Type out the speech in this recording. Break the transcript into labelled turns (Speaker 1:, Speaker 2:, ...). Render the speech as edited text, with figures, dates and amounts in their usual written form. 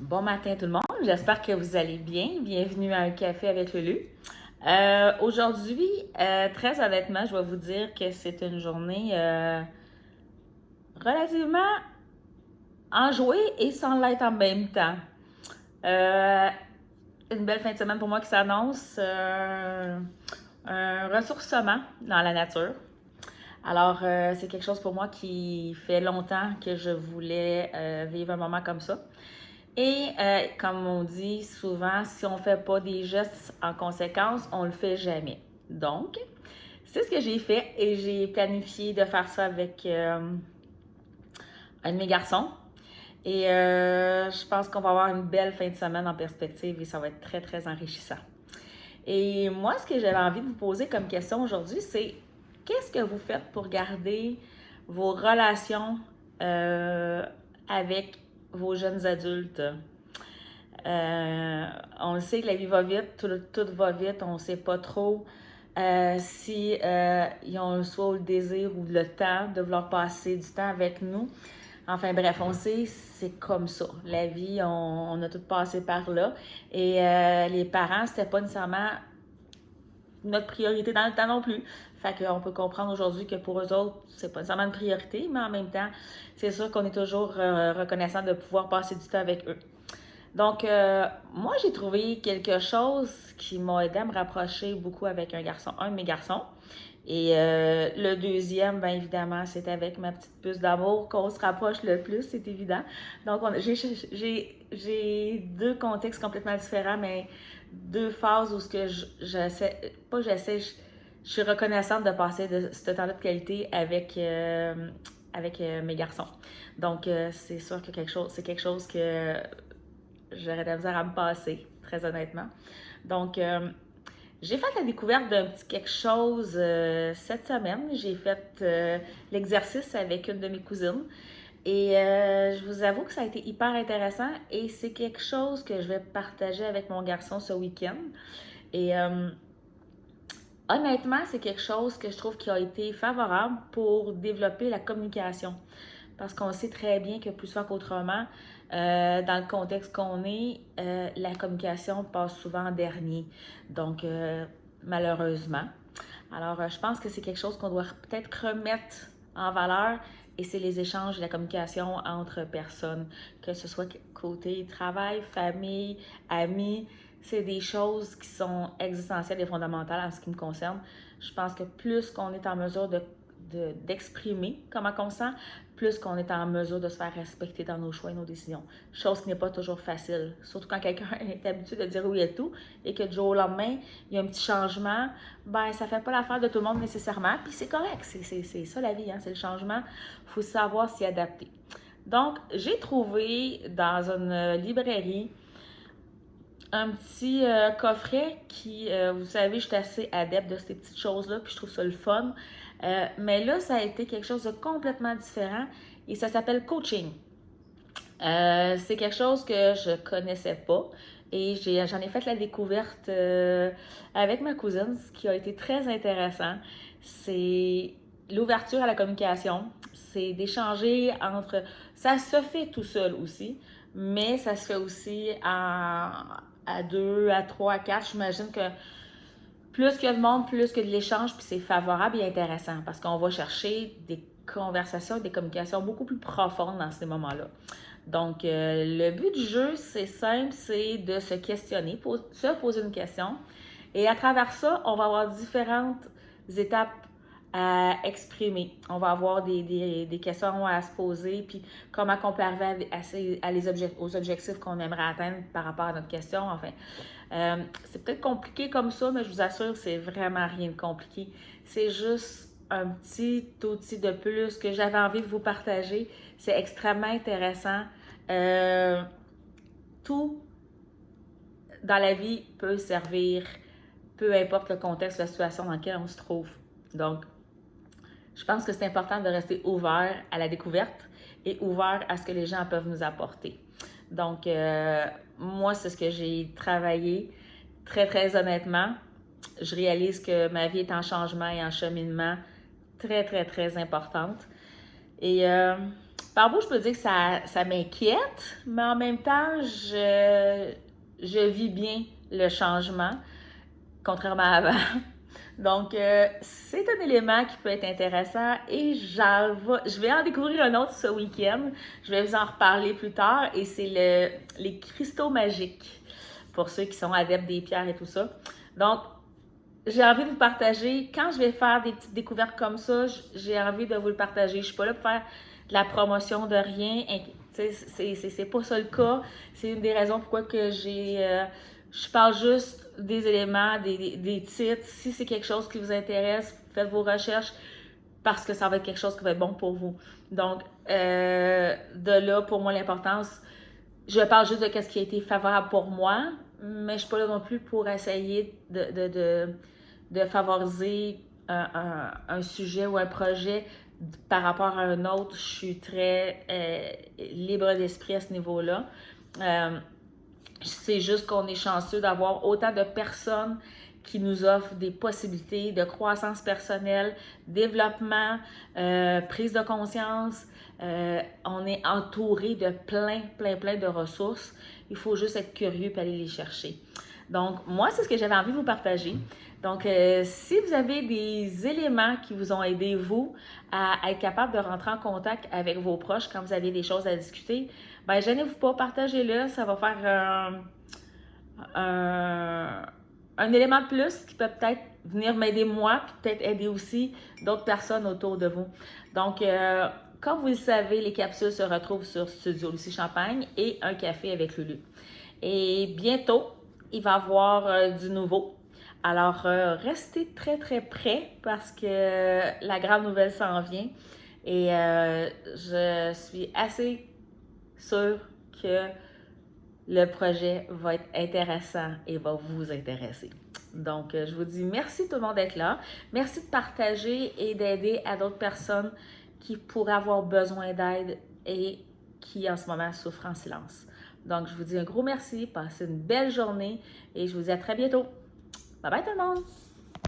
Speaker 1: Bon matin tout le monde, j'espère que vous allez bien. Bienvenue à un café avec Lulu. Aujourd'hui, très honnêtement, je vais vous dire que c'est une journée relativement enjouée et sans l'être en même temps. Euh, une belle fin de semaine pour moi qui s'annonce, un ressourcement dans la nature. Alors, c'est quelque chose pour moi qui fait longtemps que je voulais vivre un moment comme ça. Et comme on dit souvent, si on ne fait pas des gestes en conséquence, on ne le fait jamais. Donc, c'est ce que j'ai fait et j'ai planifié de faire ça avec un de mes garçons. Et je pense qu'on va avoir une belle fin de semaine en perspective et ça va être très, très enrichissant. Et moi, ce que j'avais envie de vous poser comme question aujourd'hui, c'est qu'est-ce que vous faites pour garder vos relations avec vos jeunes adultes? On le sait que la vie va vite, tout va vite, on ne sait pas trop si ils ont soit le désir ou le temps de vouloir passer du temps avec nous. Enfin bref, on sait, c'est comme ça. La vie, on a tout passé par là. Et les parents, c'était pas nécessairement notre priorité dans le temps non plus. Fait qu'on peut comprendre aujourd'hui que pour eux autres, c'est pas nécessairement une priorité, mais en même temps, c'est sûr qu'on est toujours reconnaissant de pouvoir passer du temps avec eux. Donc, moi, j'ai trouvé quelque chose qui m'a aidé à me rapprocher beaucoup avec un de mes garçons. Et le deuxième, bien évidemment, c'est avec ma petite puce d'amour qu'on se rapproche le plus, c'est évident. Donc, j'ai deux contextes complètement différents, mais deux phases où ce que j'essaie, pas j'essaie, je suis reconnaissante de passer de ce temps-là de qualité avec mes garçons. Donc, c'est sûr que c'est quelque chose que j'aurais de la misère à me passer, très honnêtement. Donc, j'ai fait la découverte d'un petit quelque chose cette semaine. J'ai fait l'exercice avec une de mes cousines. Et je vous avoue que ça a été hyper intéressant et c'est quelque chose que je vais partager avec mon garçon ce week-end. Et honnêtement, c'est quelque chose que je trouve qui a été favorable pour développer la communication. Parce qu'on sait très bien que plus souvent qu'autrement, dans le contexte qu'on est, la communication passe souvent en dernier. Donc, malheureusement. Alors, je pense que c'est quelque chose qu'on doit peut-être remettre en valeur et c'est les échanges et la communication entre personnes, que ce soit côté travail, famille, amis. C'est des choses qui sont existentielles et fondamentales en ce qui me concerne. Je pense que plus qu'on est en mesure d'exprimer comment on sent, plus qu'on est en mesure de se faire respecter dans nos choix et nos décisions. Chose qui n'est pas toujours facile. Surtout quand quelqu'un est habitué de dire oui à tout et que du jour au lendemain, il y a un petit changement, ben ça fait pas l'affaire de tout le monde nécessairement, puis c'est correct, c'est ça la vie, hein, c'est le changement. Il faut savoir s'y adapter. Donc, j'ai trouvé dans une librairie un petit coffret qui, vous savez, je suis assez adepte de ces petites choses-là, puis je trouve ça le fun. Mais là, ça a été quelque chose de complètement différent et ça s'appelle coaching. C'est quelque chose que je connaissais pas et j'en ai fait la découverte avec ma cousine, ce qui a été très intéressant. C'est l'ouverture à la communication, c'est d'échanger entre... Ça se fait tout seul aussi, mais ça se fait aussi à deux, à trois, à quatre. J'imagine que plus qu'il y a de monde, plus que de l'échange, puis c'est favorable et intéressant parce qu'on va chercher des conversations, des communications beaucoup plus profondes dans ces moments-là. Donc, le but du jeu, c'est simple, c'est de se questionner, se poser une question. Et à travers ça, on va avoir différentes étapes à exprimer. On va avoir des questions à se poser, puis comment on peut arriver aux objectifs qu'on aimerait atteindre par rapport à notre question. Enfin, c'est peut-être compliqué comme ça, mais je vous assure, c'est vraiment rien de compliqué. C'est juste un petit outil de plus que j'avais envie de vous partager. C'est extrêmement intéressant. Tout dans la vie peut servir, peu importe le contexte, la situation dans laquelle on se trouve. Donc, je pense que c'est important de rester ouvert à la découverte et ouvert à ce que les gens peuvent nous apporter. Donc, moi, c'est ce que j'ai travaillé très, très honnêtement. Je réalise que ma vie est en changement et en cheminement très, très, très importante. Et Par bout, je peux dire que ça m'inquiète, mais en même temps, je vis bien le changement, contrairement à avant. Donc, c'est un élément qui peut être intéressant et je vais en découvrir un autre ce week-end. Je vais vous en reparler plus tard et c'est les cristaux magiques pour ceux qui sont adeptes des pierres et tout ça. Donc, j'ai envie de vous partager, quand je vais faire des petites découvertes comme ça, j'ai envie de vous le partager. Je ne suis pas là pour faire de la promotion de rien. C'est pas ça le cas. C'est une des raisons pourquoi que je parle juste des éléments, des titres. Si c'est quelque chose qui vous intéresse, faites vos recherches parce que ça va être quelque chose qui va être bon pour vous. Donc, de là, pour moi, l'importance, je parle juste de ce qui a été favorable pour moi, mais je ne suis pas là non plus pour essayer de favoriser un sujet ou un projet par rapport à un autre. Je suis très libre d'esprit à ce niveau-là. C'est juste qu'on est chanceux d'avoir autant de personnes qui nous offrent des possibilités de croissance personnelle, développement, prise de conscience. On est entouré de plein de ressources. Il faut juste être curieux et aller les chercher. Donc, moi, c'est ce que j'avais envie de vous partager. Donc, si vous avez des éléments qui vous ont aidé, vous, à être capable de rentrer en contact avec vos proches quand vous avez des choses à discuter, ben, gênez-vous pas, partagez-le. Ça va faire un élément de plus qui peut peut-être venir m'aider moi, puis peut-être aider aussi d'autres personnes autour de vous. Donc, comme vous le savez, les capsules se retrouvent sur Studio Lucie Champagne et un café avec Lulu. Et bientôt, il va y avoir du nouveau. Alors, restez très prêts parce que la grande nouvelle s'en vient. Et je suis assez sûre que le projet va être intéressant et va vous intéresser. Donc, je vous dis merci tout le monde d'être là. Merci de partager et d'aider à d'autres personnes qui pourraient avoir besoin d'aide et qui en ce moment souffrent en silence. Donc, je vous dis un gros merci, passez une belle journée et je vous dis à très bientôt. Bye bye tout le monde!